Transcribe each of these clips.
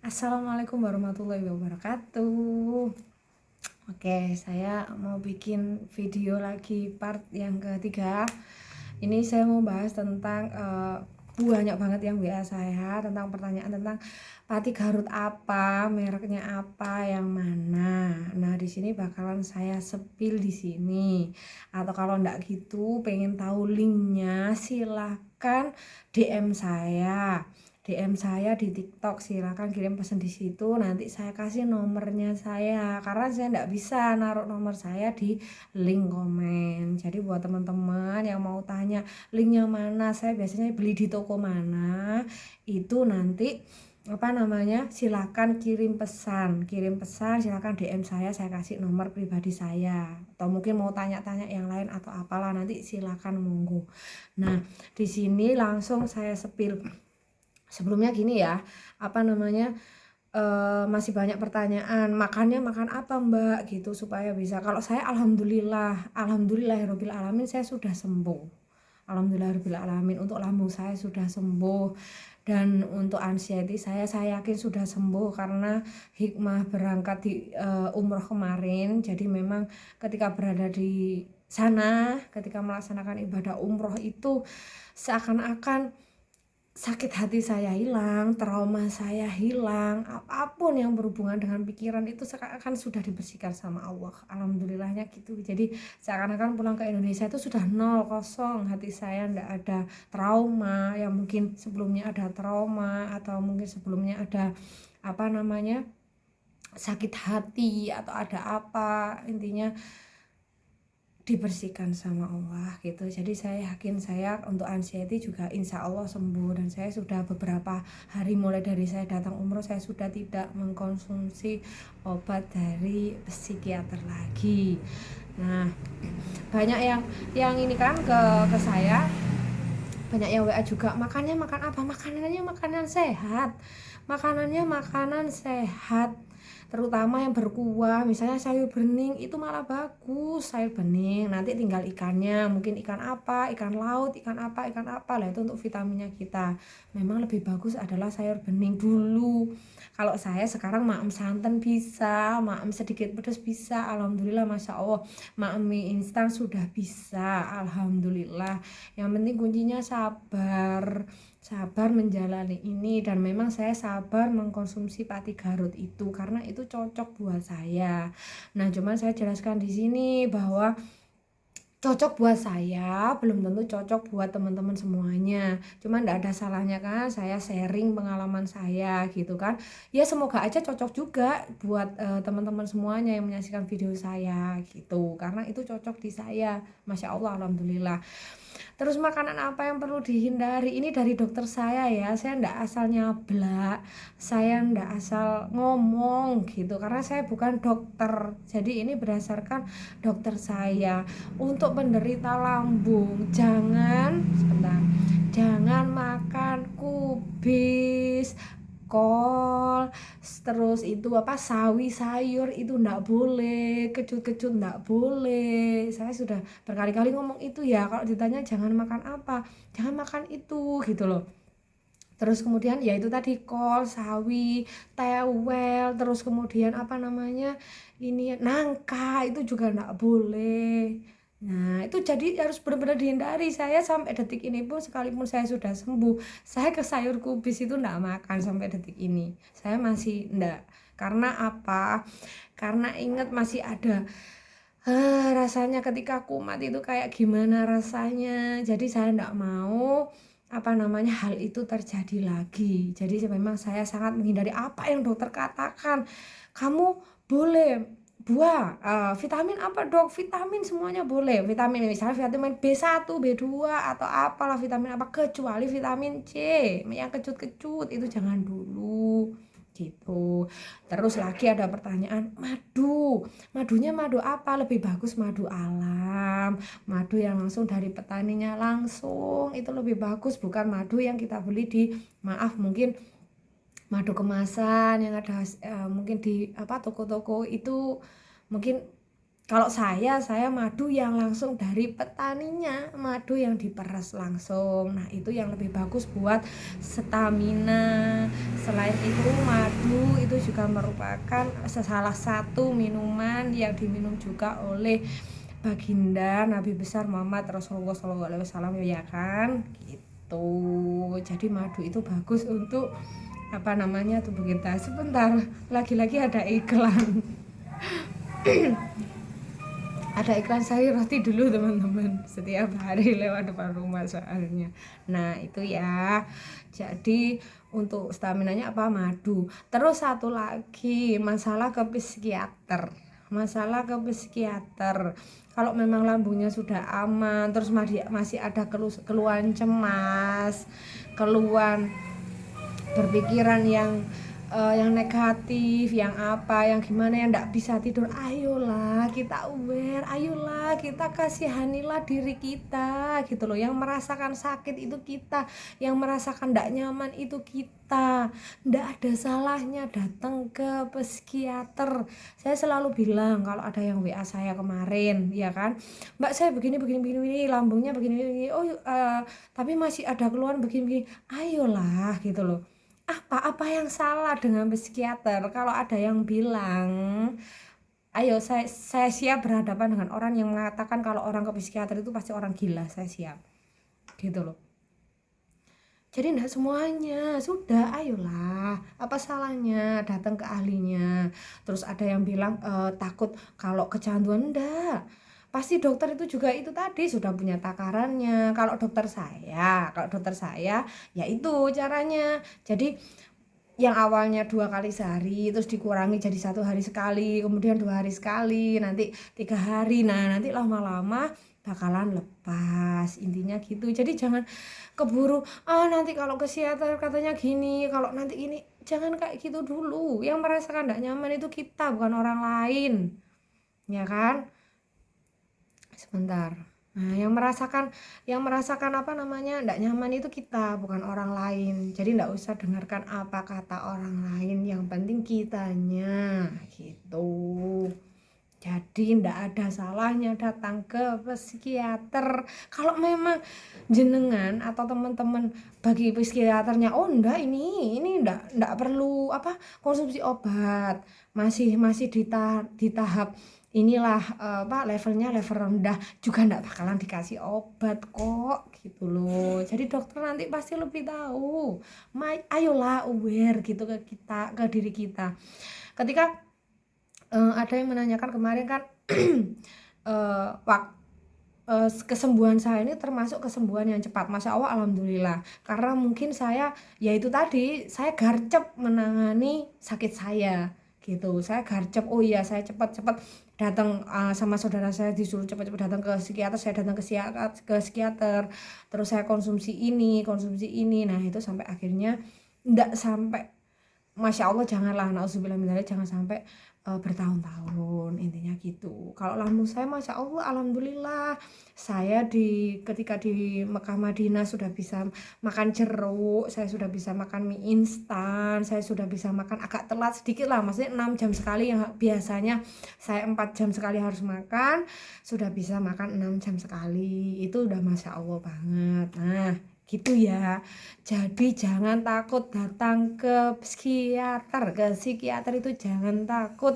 Assalamualaikum warahmatullahi wabarakatuh. Oke, saya mau bikin video lagi part yang ketiga. Ini saya mau bahas tentang banyak banget yang WA saya tentang pertanyaan tentang pati Garut apa, mereknya apa, yang mana. Nah, di sini bakalan saya spill di sini. Atau kalau enggak gitu, pengen tahu linknya, silahkan DM saya. DM saya di TikTok, silakan kirim pesan di situ, nanti saya kasih nomornya saya, karena saya enggak bisa naruh nomor saya di link komen. Jadi buat teman-teman yang mau tanya linknya mana, saya biasanya beli di toko mana, itu nanti silakan kirim pesan silakan DM saya kasih nomor pribadi saya, atau mungkin mau tanya-tanya yang lain atau apalah, nanti silakan monggo. Nah, di sini langsung saya spill. Sebelumnya gini ya, masih banyak pertanyaan, makannya makan apa Mbak gitu supaya bisa. Kalau saya alhamdulillahirabbil alamin, saya sudah sembuh. Alhamdulillahirabbil alamin, untuk lambung saya sudah sembuh, dan untuk anxiety saya yakin sudah sembuh karena hikmah berangkat di umroh kemarin. Jadi memang ketika berada di sana, ketika melaksanakan ibadah umroh itu seakan-akan sakit hati saya hilang, trauma saya hilang, apapun yang berhubungan dengan pikiran itu seakan-akan sudah dibersihkan sama Allah. Alhamdulillahnya gitu. Jadi seakan-akan pulang ke Indonesia itu sudah nol, kosong. Hati saya ndak ada trauma yang mungkin sebelumnya ada trauma, atau mungkin sebelumnya ada sakit hati atau ada apa, intinya dibersihkan sama Allah gitu. Jadi saya yakin saya untuk anxiety juga insya Allah sembuh, dan saya sudah beberapa hari mulai dari saya datang umroh, saya sudah tidak mengkonsumsi obat dari psikiater lagi. Nah, banyak yang ini kan ke saya, banyak yang WA juga, makannya makan apa, makanannya makanan sehat, terutama yang berkuah, misalnya sayur bening itu malah bagus. Sayur bening nanti tinggal ikannya, mungkin ikan apa, ikan laut, ikan apa lah, itu untuk vitaminnya kita. Memang lebih bagus adalah sayur bening dulu. Kalau saya sekarang maem santan bisa, maem sedikit pedas bisa, alhamdulillah, masya Allah. Maem mie instan sudah bisa, alhamdulillah. Yang penting kuncinya sabar menjalani ini, dan memang saya sabar mengkonsumsi pati Garut itu karena itu cocok buat saya. Nah, cuman saya jelaskan di sini bahwa cocok buat saya belum tentu cocok buat teman-teman semuanya. Cuman enggak ada salahnya kan saya sharing pengalaman saya gitu kan. Ya semoga aja cocok juga buat teman-teman semuanya yang menyaksikan video saya gitu. Karena itu cocok di saya. Masya Allah, alhamdulillah. Terus makanan apa yang perlu dihindari? Ini dari dokter saya ya. Saya ndak asal nyablak, saya ndak asal ngomong gitu, karena saya bukan dokter. Jadi ini berdasarkan dokter saya. Untuk penderita lambung, jangan makan kubis, kol, terus itu sawi sayur itu ndak boleh, kecut-kecut ndak boleh. Saya sudah berkali-kali ngomong itu ya, kalau ditanya jangan makan apa, jangan makan itu gitu loh. Terus kemudian ya itu tadi, kol, sawi, tewel, terus kemudian ini nangka itu juga nggak boleh. Nah, itu jadi harus benar-benar dihindari. Saya sampai detik ini pun, sekalipun saya sudah sembuh, saya ke sayur kubis itu nggak makan sampai detik ini. Saya masih nggak. Karena apa? Karena ingat masih ada rasanya ketika kumat itu kayak gimana rasanya. Jadi saya nggak mau hal itu terjadi lagi. Jadi memang saya sangat menghindari apa yang dokter katakan. Kamu boleh buah, vitamin apa dok? Vitamin semuanya boleh. Vitamin misalnya vitamin B1, B2 atau apalah vitamin apa, kecuali vitamin C yang kecut-kecut itu jangan dulu gitu. Terus lagi ada pertanyaan madunya madu apa? Lebih bagus madu alam, madu yang langsung dari petaninya langsung, itu lebih bagus, bukan madu yang kita beli di mungkin madu kemasan yang ada mungkin di toko-toko itu, mungkin Kalau saya madu yang langsung dari petaninya, madu yang diperas langsung. Nah, itu yang lebih bagus buat stamina. Selain itu, madu itu juga merupakan salah satu minuman yang diminum juga oleh baginda Nabi besar Muhammad Rasulullah SAW, ya kan? Gitu. Jadi madu itu bagus untuk apa namanya tubuh kita. Sebentar, lagi-lagi ada iklan. Ada iklan sayur roti dulu teman-teman, setiap hari lewat depan rumah soalnya. Nah itu ya, jadi untuk staminanya apa, madu. Terus satu lagi masalah ke psikiater, kalau memang lambungnya sudah aman, terus masih ada keluhan cemas, keluhan berpikiran yang negatif, yang apa, yang gimana, yang enggak bisa tidur, ayolah kita aware, ayolah kita kasihanilah diri kita gitu loh. Yang merasakan sakit itu kita, yang merasakan enggak nyaman itu kita. Enggak ada salahnya datang ke psikiater. Saya selalu bilang kalau ada yang WA saya kemarin, ya kan, Mbak saya begini, lambungnya begini, tapi masih ada keluhan begini, ayolah gitu loh. Apa yang salah dengan psikiater? Kalau ada yang bilang, ayo saya siap berhadapan dengan orang yang mengatakan kalau orang ke psikiater itu pasti orang gila, saya siap gitu loh. Jadi enggak semuanya, sudah ayolah, apa salahnya datang ke ahlinya. Terus ada yang bilang takut kalau kecanduan, enggak, pasti dokter itu juga itu tadi sudah punya takarannya. Kalau dokter saya ya itu caranya. Jadi yang awalnya 2 kali sehari terus dikurangi jadi 1 hari sekali, kemudian 2 hari sekali, nanti 3 hari. Nah nanti lama-lama bakalan lepas, intinya gitu. Jadi jangan keburu nanti kalau ke psikiater katanya gini, kalau nanti ini, jangan kayak gitu dulu. Yang merasakan tidak nyaman itu kita, bukan orang lain, ya kan. Sebentar. Nah, yang merasakan apa namanya enggak nyaman itu kita, bukan orang lain. Jadi enggak usah dengarkan apa kata orang lain, yang penting kitanya gitu. Jadi enggak ada salahnya datang ke psikiater. Kalau memang jenengan atau teman-teman bagi psikiaternya, oh enggak, ini enggak perlu apa konsumsi obat, masih di tahap inilah levelnya level rendah, juga enggak bakalan dikasih obat kok gitu loh. Jadi dokter nanti pasti lebih tahu. Ayolah aware gitu ke kita, ke diri kita. Ketika ada yang menanyakan kemarin kan kesembuhan saya ini termasuk kesembuhan yang cepat, Masya Allah, alhamdulillah. Karena mungkin saya, ya itu tadi, saya garcep menangani sakit saya gitu. Saya garcep, oh iya saya cepat-cepat datang, sama saudara saya disuruh cepat-cepat datang ke psikiater, saya datang ke psikiater, terus saya konsumsi ini. Nah itu sampai akhirnya enggak sampai, Masya Allah, janganlah, nauzubillah min dzalik, jangan sampai bertahun-tahun, intinya gitu. Kalau lambung saya Masya Allah alhamdulillah, saya ketika di Mekah Madinah sudah bisa makan jeruk, saya sudah bisa makan mie instan, saya sudah bisa makan agak telat sedikit lah, maksudnya 6 jam sekali, yang biasanya saya 4 jam sekali harus makan, sudah bisa makan 6 jam sekali. Itu udah Masya Allah banget. Nah gitu ya. Jadi jangan takut datang ke psikiater itu jangan takut.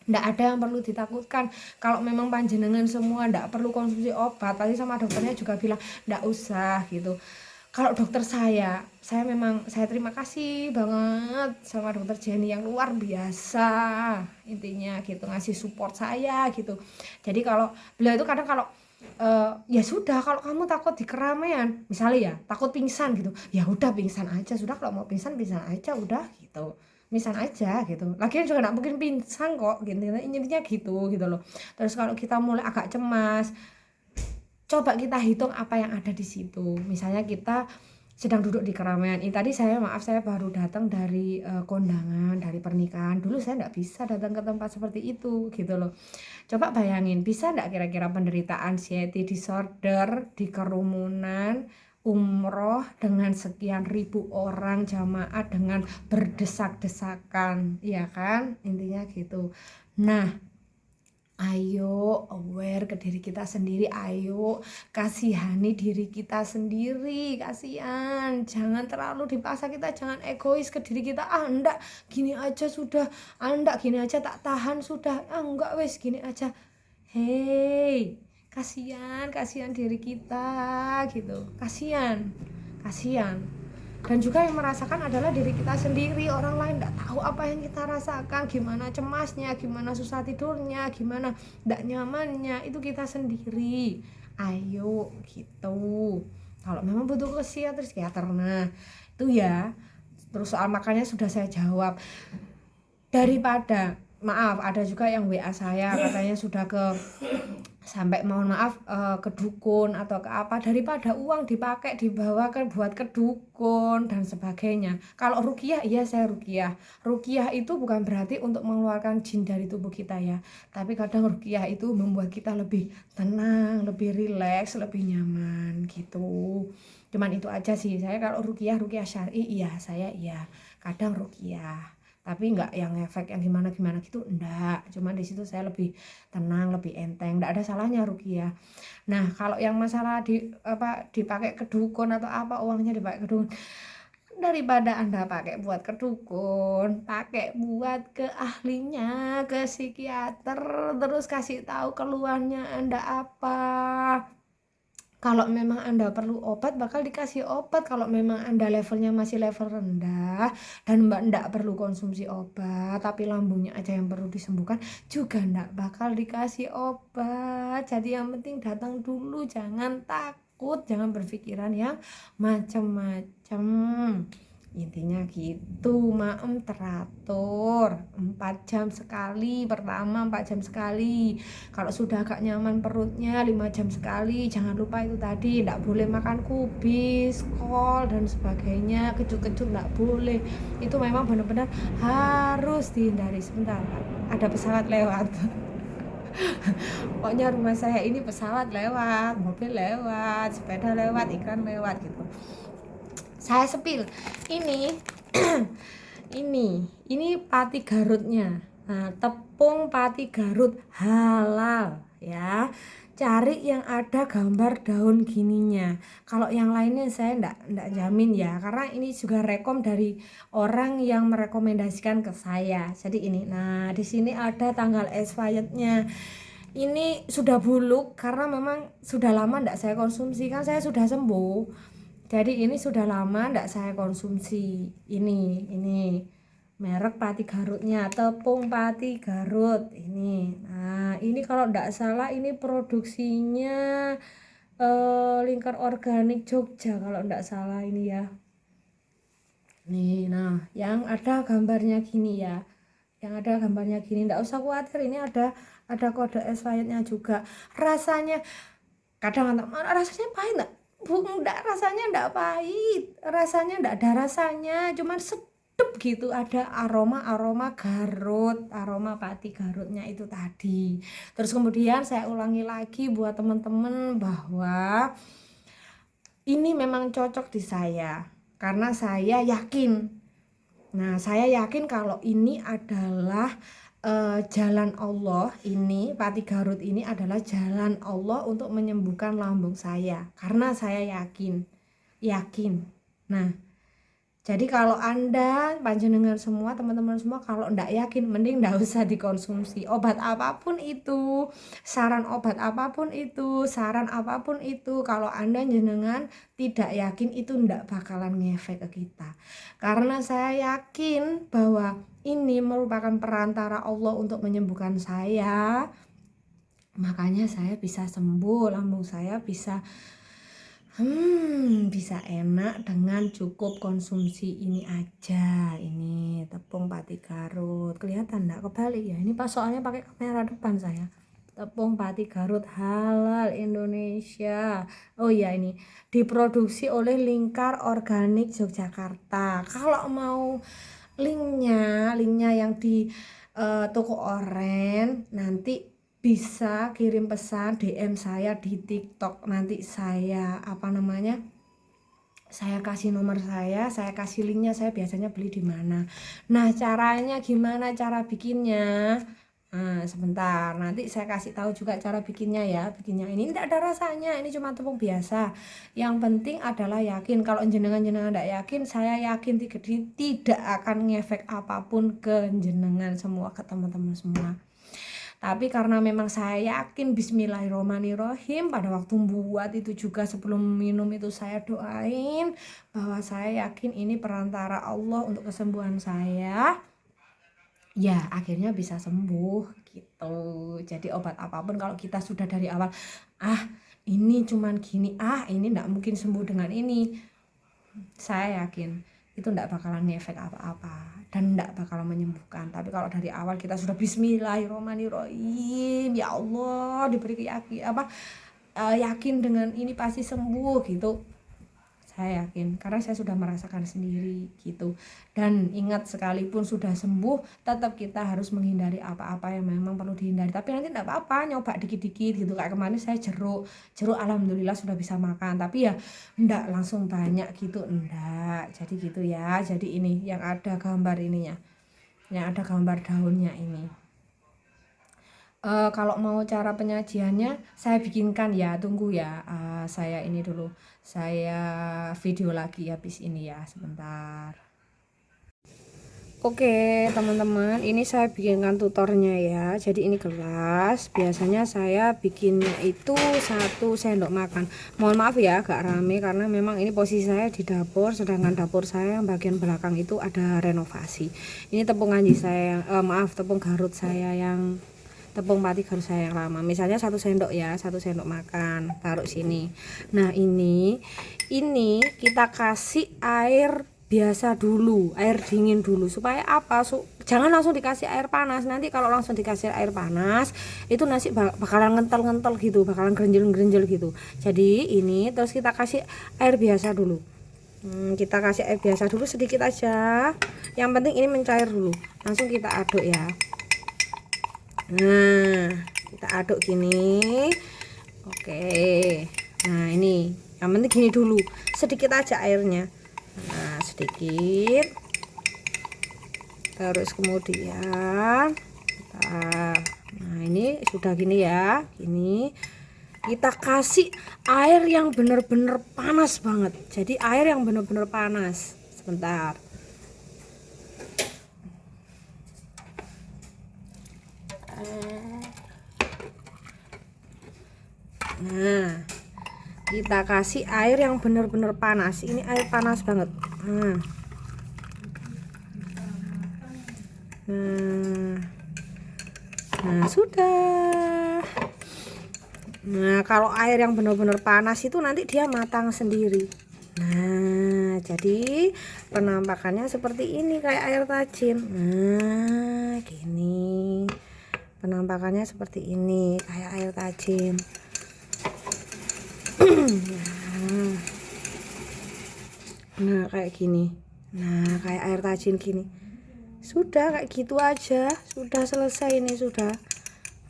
Nggak ada yang perlu ditakutkan. Kalau memang panjenengan semua nggak perlu konsumsi obat, tadi sama dokternya juga bilang nggak usah gitu. Kalau dokter saya terima kasih banget sama dokter Jenny yang luar biasa, intinya gitu, ngasih support saya gitu. Jadi kalau beliau itu kadang kalau ya sudah, kalau kamu takut di keramaian misalnya, ya takut pingsan gitu, ya udah pingsan aja sudah, kalau mau pingsan aja udah gitu, pingsan aja gitu, lagian juga nggak mungkin pingsan kok gitu, intinya gitu loh. Terus kalau kita mulai agak cemas, coba kita hitung apa yang ada di situ. Misalnya kita sedang duduk di keramaian. Ini tadi saya baru datang dari kondangan, dari pernikahan. Dulu saya nggak bisa datang ke tempat seperti itu gitu loh. Coba bayangin, bisa nggak kira-kira penderita anxiety disorder di kerumunan umroh dengan sekian ribu orang jamaah dengan berdesak-desakan, ya kan? Intinya gitu. Nah, Ayo aware ke diri kita sendiri, ayo kasihani diri kita sendiri, kasihan. Jangan terlalu dipaksa, kita jangan egois ke diri kita. Enggak, gini aja sudah. Enggak, gini aja tak tahan sudah. Enggak wes gini aja. Hey, kasihan diri kita gitu. Kasihan. Dan juga yang merasakan adalah diri kita sendiri, orang lain tidak tahu apa yang kita rasakan, gimana cemasnya, gimana susah tidurnya, gimana tidak nyamannya, itu kita sendiri. Ayo gitu. Kalau memang butuh ke psikiater, nah itu ya. Terus soal makannya sudah saya jawab. Daripada maaf, ada juga yang WA saya katanya sudah ke sampai mohon maaf ke dukun atau ke apa, daripada uang dipakai dibawa ke buat ke dukun dan sebagainya. Kalau ruqyah, iya saya ruqyah itu bukan berarti untuk mengeluarkan jin dari tubuh kita ya, tapi kadang ruqyah itu membuat kita lebih tenang, lebih rileks, lebih nyaman gitu. Cuman itu aja sih, saya kalau ruqyah syar'i iya kadang ruqyah, tapi enggak yang efek yang gimana gitu, enggak. Cuman di situ saya lebih tenang, lebih enteng, enggak ada salahnya ruqyah. Nah kalau yang masalah dipakai ke dukun atau apa, uangnya dipakai ke dukun, daripada Anda pakai buat ke dukun, pakai buat ke ahlinya, ke psikiater, terus kasih tahu keluhannya Anda apa. Kalau memang Anda perlu obat, bakal dikasih obat. Kalau memang Anda levelnya masih level rendah dan Mbak ndak perlu konsumsi obat, tapi lambungnya aja yang perlu disembuhkan, juga ndak bakal dikasih obat. Jadi yang penting datang dulu, jangan takut, jangan berpikiran yang macam-macam. Intinya gitu, maem teratur 4 jam sekali, pertama 4 jam sekali. Kalau sudah agak nyaman perutnya 5 jam sekali. Jangan lupa itu tadi, tidak boleh makan kubis, kol dan sebagainya, kecut-kecut tidak boleh. Itu memang benar-benar harus dihindari. Sebentar, ada pesawat lewat. Pokoknya rumah saya ini pesawat lewat, mobil lewat, sepeda lewat, iklan lewat gitu. Saya sepil ini ini pati Garutnya. Nah, tepung pati Garut halal ya. Cari yang ada gambar daun gininya. Kalau yang lainnya saya enggak jamin ya, karena ini juga rekom dari orang yang merekomendasikan ke saya. Jadi ini, nah di sini ada tanggal expirednya. Ini sudah buluk karena memang sudah lama enggak saya konsumsi, kan saya sudah sembuh. Jadi ini sudah lama enggak saya konsumsi. Ini merek pati Garutnya, tepung pati Garut ini. Nah ini kalau enggak salah ini produksinya Lingkar Organik Jogja kalau enggak salah ini ya. Nih, nah yang ada gambarnya gini ya, yang ada gambarnya gini, enggak usah khawatir, ini ada kode expirednya juga. Rasanya kadang rasanya pahit enggak? Enggak, rasanya enggak pahit, rasanya enggak ada rasanya, cuman sedep gitu, ada aroma Garut, aroma pati Garutnya itu tadi. Terus kemudian saya ulangi lagi buat teman-teman bahwa ini memang cocok di saya karena saya yakin. Nah, saya yakin kalau ini adalah jalan Allah, ini pati Garut ini adalah jalan Allah untuk menyembuhkan lambung saya, karena saya yakin. Nah, jadi kalau Anda panjenengan semua, teman-teman semua, kalau ndak yakin mending ndak usah dikonsumsi obat apapun itu, saran apapun itu, kalau Anda jenengan tidak yakin itu ndak bakalan ngefek ke kita. Karena saya yakin bahwa ini merupakan perantara Allah untuk menyembuhkan saya. Makanya saya bisa sembuh, lambung saya bisa enak dengan cukup konsumsi ini aja. Ini tepung pati Garut, kelihatan enggak kebalik ya, ini pas soalnya pakai kamera depan saya. Tepung pati Garut halal Indonesia. Oh iya, ini diproduksi oleh Lingkar Organik Yogyakarta. Kalau mau linknya yang di toko oren, nanti bisa kirim pesan DM saya di TikTok. Nanti saya saya kasih nomor saya kasih linknya, saya biasanya beli di mana. Nah, caranya gimana cara bikinnya? Nah, sebentar, nanti saya kasih tahu juga cara bikinnya ya. Bikinnya ini tidak ada rasanya, ini cuma tepung biasa. Yang penting adalah yakin. Kalau jenengan-jenengan tidak yakin, saya yakin tidak akan ngefek apapun ke jenengan semua, ke teman-teman semua. Tapi karena memang saya yakin bismillahirrohmanirrohim, pada waktu buat itu juga sebelum minum itu saya doain bahwa saya yakin ini perantara Allah untuk kesembuhan saya. Ya, akhirnya bisa sembuh gitu. Jadi obat apapun kalau kita sudah dari awal, ah ini cuman gini, ini enggak mungkin sembuh dengan ini, saya yakin itu enggak bakalan ngefek apa-apa dan enggak bakalan menyembuhkan. Tapi kalau dari awal kita sudah bismillahirrahmanirrahim, ya Allah diberi yakin dengan ini pasti sembuh gitu. Saya yakin karena saya sudah merasakan sendiri gitu. Dan ingat, sekalipun sudah sembuh tetap kita harus menghindari apa-apa yang memang perlu dihindari. Tapi nanti enggak apa-apa, nyoba dikit-dikit gitu. Kayak kemarin saya jeruk alhamdulillah sudah bisa makan, tapi ya enggak langsung banyak gitu, enggak. Jadi gitu ya. Jadi ini yang ada gambar ininya, yang ada gambar daunnya ini. Kalau mau cara penyajiannya saya bikinkan ya, tunggu ya. Saya ini dulu, saya video lagi habis ini ya, sebentar. Oke teman-teman, ini saya bikinkan tutornya ya. Jadi ini gelas, biasanya saya bikinnya itu 1 sendok makan. Mohon maaf ya agak rame karena memang ini posisi saya di dapur, sedangkan dapur saya yang bagian belakang itu ada renovasi. Ini tepung kanji saya, tepung Garut saya yang tepung pati Garut saya yang lama. Misalnya 1 sendok ya, 1 sendok makan, taruh sini. Nah ini kita kasih air biasa dulu, air dingin dulu, supaya apa? Jangan langsung dikasih air panas. Nanti kalau langsung dikasih air panas itu nasi bakalan ngentel-ngentel gitu, bakalan gerenjel-gerenjel gitu. Jadi ini terus kita kasih air biasa dulu. Kita kasih air biasa dulu sedikit aja, yang penting ini mencair dulu. Langsung kita aduk ya. Nah kita aduk gini. Oke, nah ini yang penting gini dulu, sedikit aja airnya. Nah sedikit, terus kemudian nah ini sudah gini ya, gini kita kasih air yang bener-bener panas banget. Jadi air yang bener-bener panas. Sebentar. Nah kita kasih air yang bener-bener panas. Ini air panas banget. Nah sudah. Nah kalau air yang benar-benar panas itu nanti dia matang sendiri. Nah jadi penampakannya seperti ini, kayak air tajin. Nah gini penampakannya, seperti ini kayak air tajin. Nah kayak gini, nah kayak air tajin gini. Sudah kayak gitu aja, sudah selesai ini sudah.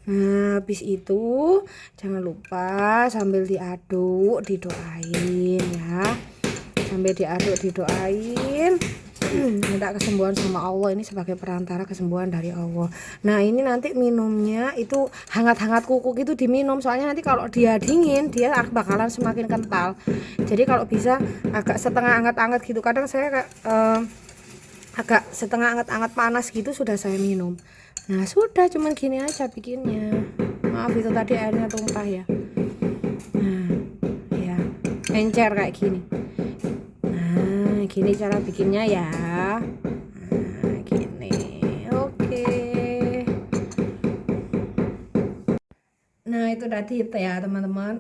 Nah habis itu jangan lupa sambil diaduk didoain ya, sambil diaduk didoain, minta kesembuhan sama Allah. Ini sebagai perantara kesembuhan dari Allah. Nah ini nanti minumnya itu hangat-hangat kuku gitu diminum, soalnya nanti kalau dia dingin dia bakalan semakin kental. Jadi kalau bisa agak setengah hangat-hangat gitu. Kadang saya agak setengah hangat-hangat panas gitu sudah saya minum. Nah sudah, cuman gini aja bikinnya. Maaf itu tadi airnya tumpah ya. Nah ya encer kayak gini. Nah gini cara bikinnya ya. Nah gini, oke. Nah itu tadi ya teman-teman,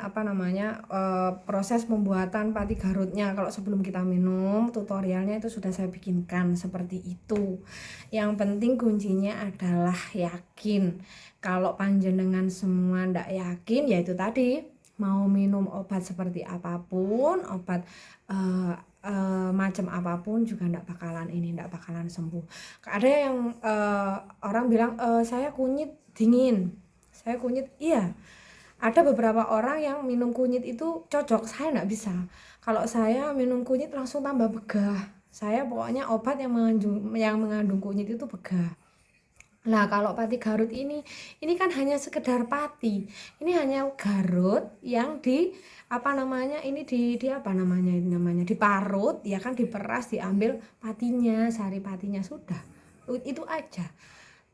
proses pembuatan pati Garutnya. Kalau sebelum kita minum, tutorialnya itu sudah saya bikinkan seperti itu. Yang penting kuncinya adalah yakin. Kalau panjenengan semua ndak yakin, ya itu tadi, mau minum obat seperti apapun, obat macam apapun juga ndak bakalan sembuh. Ada yang orang bilang saya kunyit dingin, saya kunyit, iya ada beberapa orang yang minum kunyit itu cocok, saya nggak bisa. Kalau saya minum kunyit langsung tambah begah. Saya pokoknya obat yang mengandung kunyit itu begah. Nah, kalau pati Garut ini kan hanya sekedar pati. Ini hanya Garut yang di apa namanya? Ini di apa namanya? Ini namanya diparut, ya kan diperas, diambil patinya, sari patinya sudah. Itu aja.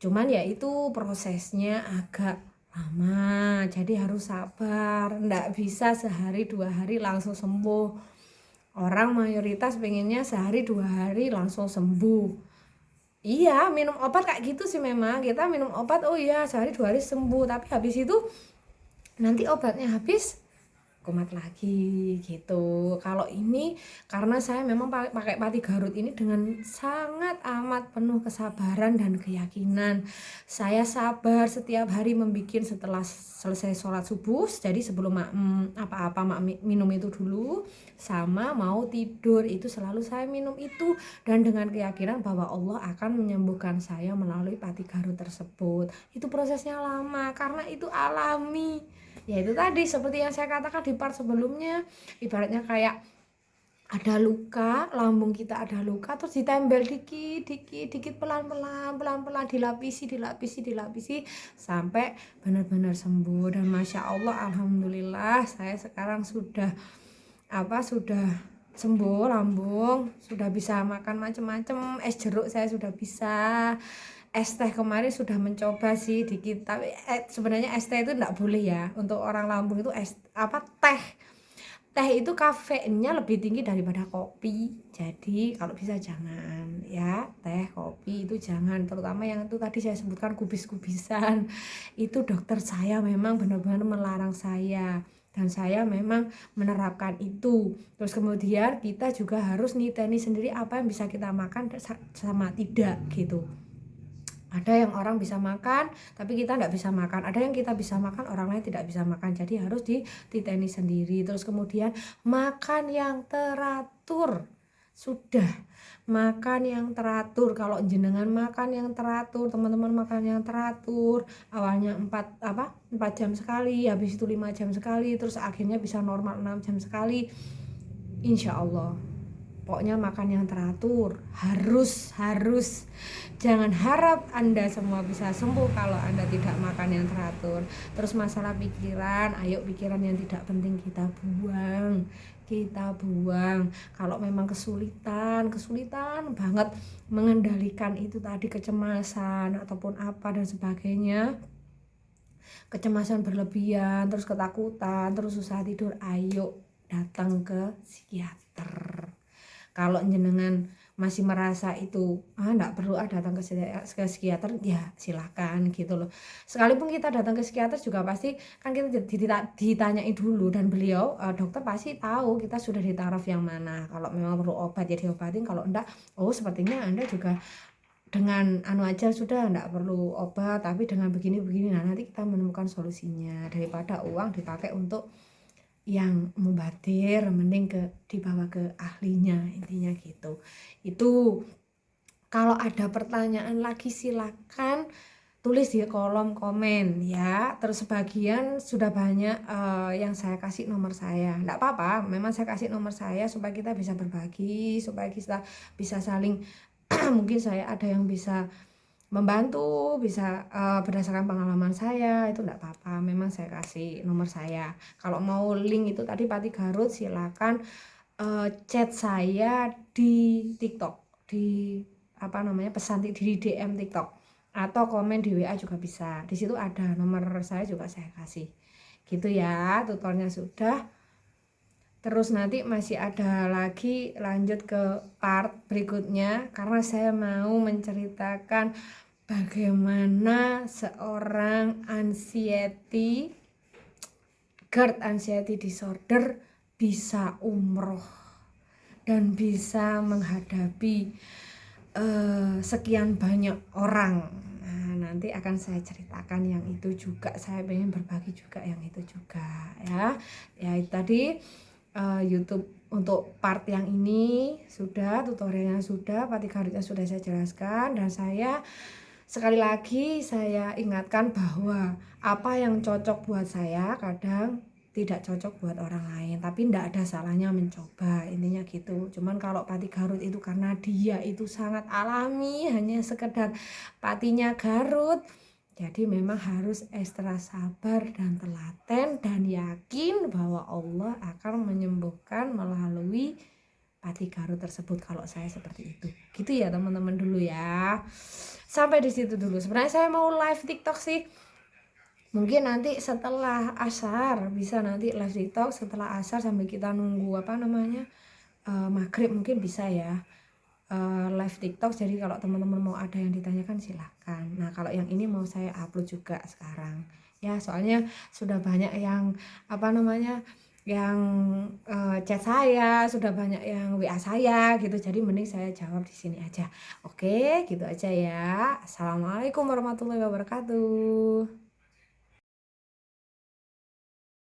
Cuman ya itu prosesnya agak lama, jadi harus sabar. Nggak bisa sehari dua hari langsung sembuh. Orang mayoritas pengennya sehari dua hari langsung sembuh. Iya, minum obat kayak gitu sih memang. Kita minum obat, oh iya sehari dua hari sembuh. Tapi habis itu nanti obatnya habis, kumat lagi gitu. Kalau ini karena saya memang pakai pati Garut ini dengan sangat amat penuh kesabaran dan keyakinan. Saya sabar setiap hari membuat setelah selesai sholat subuh. Jadi sebelum apa-apa minum itu dulu, sama mau tidur itu selalu saya minum itu, dan dengan keyakinan bahwa Allah akan menyembuhkan saya melalui pati Garut tersebut. Itu prosesnya lama karena itu alami. Ya itu tadi seperti yang saya katakan di part sebelumnya, ibaratnya kayak ada luka, lambung kita ada luka, terus ditempel dikit dikit dikit, pelan-pelan pelan-pelan, dilapisi sampai benar-benar sembuh. Dan masya Allah, alhamdulillah saya sekarang sudah sembuh lambung, sudah bisa makan macam-macam, es jeruk saya sudah bisa, es teh kemarin sudah mencoba sih dikit, tapi sebenarnya es teh itu enggak boleh ya untuk orang lambung. Itu teh teh itu kafeinnya lebih tinggi daripada kopi, jadi kalau bisa jangan ya, teh kopi itu jangan, terutama yang itu tadi saya sebutkan kubis-kubisan. Itu dokter saya memang benar-benar melarang saya, dan saya memang menerapkan itu. Terus kemudian kita juga harus niteni sendiri apa yang bisa kita makan sama tidak gitu. Ada yang orang bisa makan tapi kita nggak bisa makan, ada yang kita bisa makan orang lain tidak bisa makan, jadi harus dititeni sendiri. Terus kemudian makan yang teratur, sudah makan yang teratur. Kalau jenengan makan yang teratur, teman-teman makan yang teratur, awalnya 4 jam sekali, habis itu 5 jam sekali, terus akhirnya bisa normal 6 jam sekali, insya Allah. Pokoknya makan yang teratur, harus jangan harap Anda semua bisa sembuh kalau Anda tidak makan yang teratur. Terus masalah pikiran, ayo pikiran yang tidak penting kita buang, kalau memang kesulitan banget mengendalikan itu tadi, kecemasan ataupun apa dan sebagainya, kecemasan berlebihan, terus ketakutan, terus susah tidur, ayo datang ke psikiater. Kalau jenengan masih merasa itu enggak perlu datang ke psikiater, ya silakan gitu loh. Sekalipun kita datang ke psikiater juga pasti kan kita ditanyain dulu, dan beliau dokter pasti tahu kita sudah di taraf yang mana. Kalau memang perlu obat ya diobatin, kalau enggak, oh sepertinya Anda juga dengan aja sudah enggak perlu obat, tapi dengan begini-begini, nah nanti kita menemukan solusinya. Daripada uang dipakai untuk yang mubadir, mending dibawa ke ahlinya, intinya gitu. Itu kalau ada pertanyaan lagi silakan tulis di kolom komen ya. Terus sebagian sudah banyak yang saya kasih nomor saya, enggak apa-apa, memang saya kasih nomor saya supaya kita bisa berbagi, supaya kita bisa saling mungkin saya ada yang bisa membantu, bisa berdasarkan pengalaman saya, itu enggak apa-apa, memang saya kasih nomor saya. Kalau mau link itu tadi pati Garut, silakan chat saya di TikTok, di pesan di DM TikTok, atau komen di WA juga bisa. Di situ ada nomor saya juga saya kasih. Gitu ya, tutornya sudah. Terus nanti masih ada lagi lanjut ke part berikutnya, karena saya mau menceritakan bagaimana seorang GERD anxiety disorder bisa umroh dan bisa menghadapi sekian banyak orang. Nah, nanti akan saya ceritakan yang itu juga, saya pengen berbagi juga yang itu juga ya. Ya itu tadi YouTube untuk part yang ini sudah, tutorialnya sudah, pati Garutnya sudah saya jelaskan, dan saya sekali lagi saya ingatkan bahwa apa yang cocok buat saya kadang tidak cocok buat orang lain, tapi ndak ada salahnya mencoba, intinya gitu. Cuman kalau pati Garut itu karena dia itu sangat alami, hanya sekedar patinya Garut, jadi memang harus ekstra sabar dan telaten dan yakin bahwa Allah akan menyembuhkan melalui pati Garut tersebut kalau saya seperti itu. Gitu ya teman-teman dulu ya. Sampai di situ dulu. Sebenarnya saya mau live TikTok sih. Mungkin nanti setelah asar, bisa nanti live TikTok setelah asar sambil kita nunggu maghrib mungkin bisa ya, live TikTok. Jadi kalau teman-teman mau ada yang ditanyakan silahkan. Nah kalau yang ini mau saya upload juga sekarang ya, soalnya sudah banyak yang yang chat saya, sudah banyak yang WA saya gitu, jadi mending saya jawab di sini aja. Oke gitu aja ya. Assalamualaikum warahmatullahi wabarakatuh.